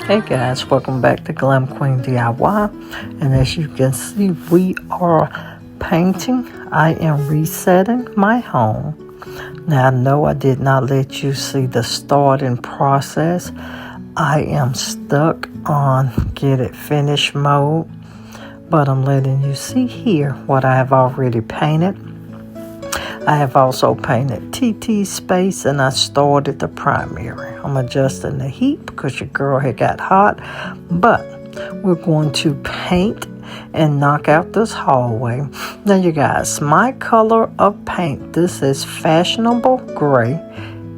Hey guys, welcome back to Glam Queen DIY, and as you can see, we are painting. I am resetting my home. Now I know I did not let you see the starting process. I am stuck on get it finished mode, but I'm letting you see here what I have already painted. I have also painted TT space, and I started the primary. I'm adjusting the heat because your girl had got hot, but we're going to paint and knock out this hallway. Now you guys, my color of paint, this is Fashionable Gray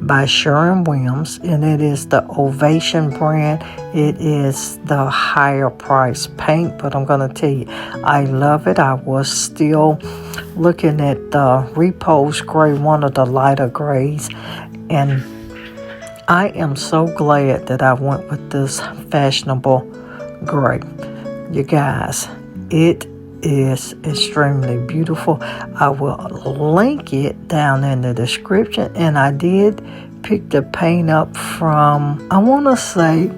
by Sherwin Williams, and it is the Ovation brand. It is the higher price paint, but I'm going to tell you, I love it. I was still looking at the Repose Gray, one of the lighter grays, and I am so glad that I went with this Fashionable Gray. You guys, it is extremely beautiful. I will link it down in the description, and I did pick the paint up from, I want to say,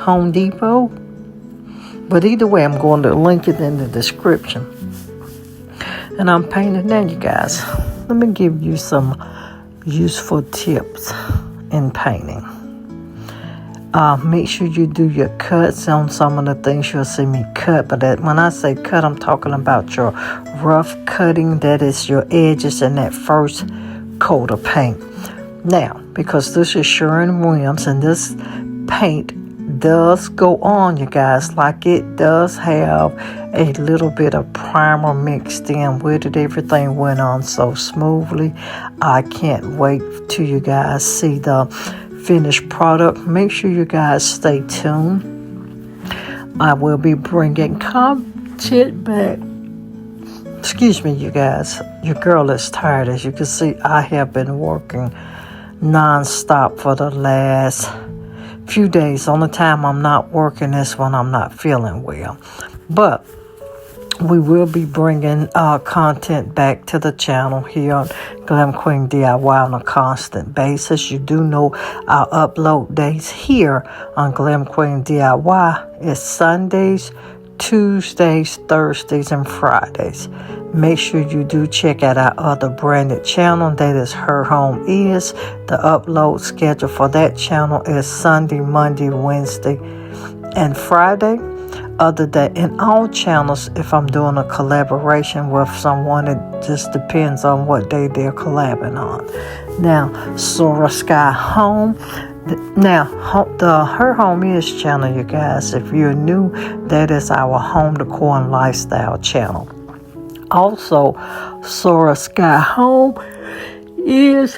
Home Depot, but either way, I'm going to link it in the description. And I'm painting now, you guys. Let me give you some useful tips in painting. Make sure you do your cuts on some of the things you'll see me cut. But when I say cut, I'm talking about your rough cutting. That is your edges in that first coat of paint. Now, because this is Sherwin Williams, and this paint does go on, you guys, like it does have a little bit of primer mixed in with it. Everything went on so smoothly. I can't wait till you guys see the finished product. Make sure you guys stay tuned. I will be bringing content back. Excuse me, you guys. Your girl is tired. As you can see, I have been working non-stop for the last few days. Only time I'm not working is when I'm not feeling well. But we will be bringing content back to the channel here on Glam Queen DIY on a constant basis. You do know our upload days here on Glam Queen DIY is Sundays, Tuesdays, Thursdays, and Fridays. Make sure you do check out our other branded channel. That is Her Home Is. The upload schedule for that channel is Sunday, Monday, Wednesday, and Friday. Other than in all channels, if I'm doing a collaboration with someone, it just depends on what day they're collabing on. Now, Sora Sky Home. Now, the Her Home Is channel, you guys, if you're new, that is our home decor and lifestyle channel. Also, Sora Sky Home is,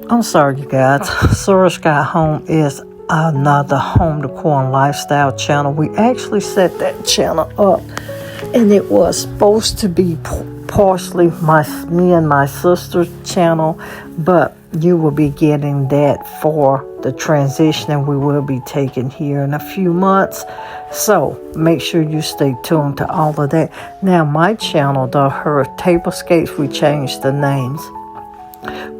I'm sorry, you guys, Sora Sky Home is another home decor and lifestyle channel. We actually set that channel up, and it was supposed to be partially me and my sister's channel, but you will be getting that for the transition we will be taking here in a few months. So make sure you stay tuned to all of that. Now, my channel, her tablescapes, we changed the names.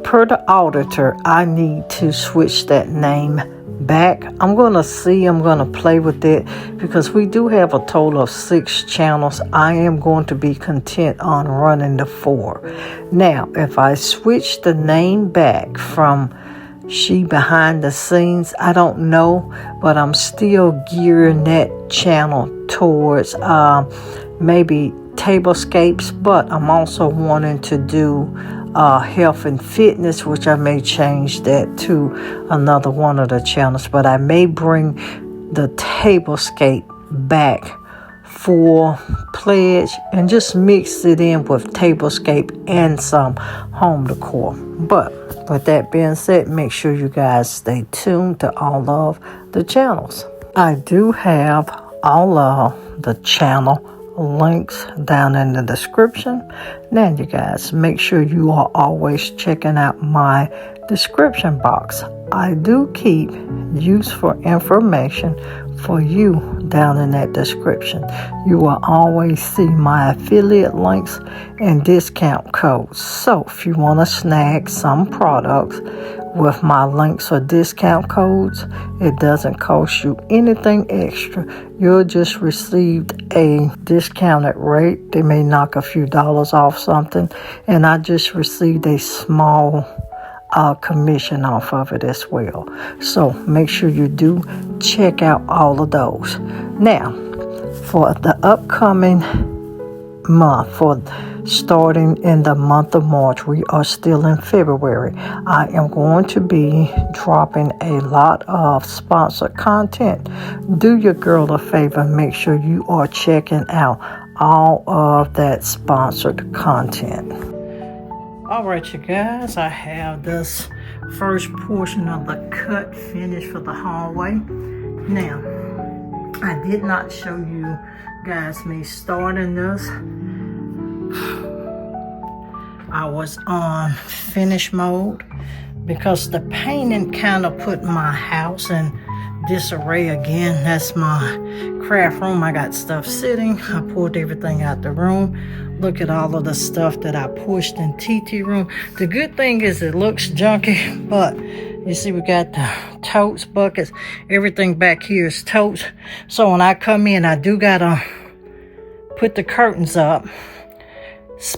Per the auditor, I need to switch that name back. I'm going to play with it because we do have a total of 6 channels. I am going to be content on running the 4. Now, if I switch the name back from She Behind the Scenes, I don't know, but I'm still gearing that channel towards maybe tablescapes, but I'm also wanting to do health and fitness, which I may change that to another one of the channels, but I may bring the tablescape back for pledge and just mix it in with tablescape and some home decor. But with that being said, make sure you guys stay tuned to all of the channels. I do have all of the channel links down in the description. Now, you guys, make sure you are always checking out my description box. I do keep useful information for you down in that description. You will always see my affiliate links and discount codes. So if you want to snag some products with my links or discount codes. It doesn't cost you anything extra. You'll just receive a discounted rate. They may knock a few dollars off something, and I just received a small commission off of it as well. So make sure you do check out all of those. Now, for the upcoming month, for starting in the month of March, we are still in February. I am going to be dropping a lot of sponsored content. Do your girl a favor, make sure you are checking out all of that sponsored content. All right, you guys, I have this first portion of the cut finished for the hallway. Now, I did not show you guys me starting this. I was on finish mode because the painting kind of put my house in disarray again. That's my craft room. I got stuff sitting. I pulled everything out the room. Look at all of the stuff that I pushed in TT room. The good thing is it looks junky, but you see we got the totes, buckets, everything back here is totes. So when I come in, I do gotta put the curtains up,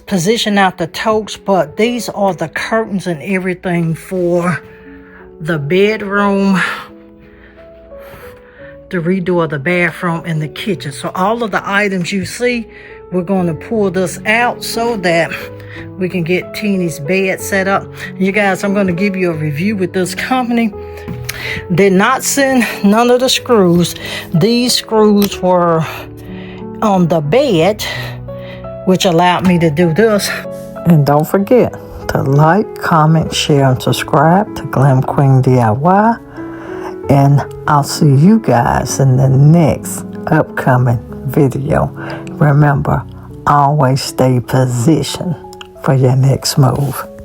position out the totes, but these are the curtains and everything for the bedroom, the redo of the bathroom, and the kitchen. So all of the items you see, we're going to pull this out so that we can get Teeny's bed set up. You guys, I'm going to give you a review with this company. Did not send none of the screws. These screws were on the bed, which allowed me to do this. And don't forget to like, comment, share, and subscribe to Glam Queen DIY. And I'll see you guys in the next upcoming video. Remember, always stay positioned for your next move.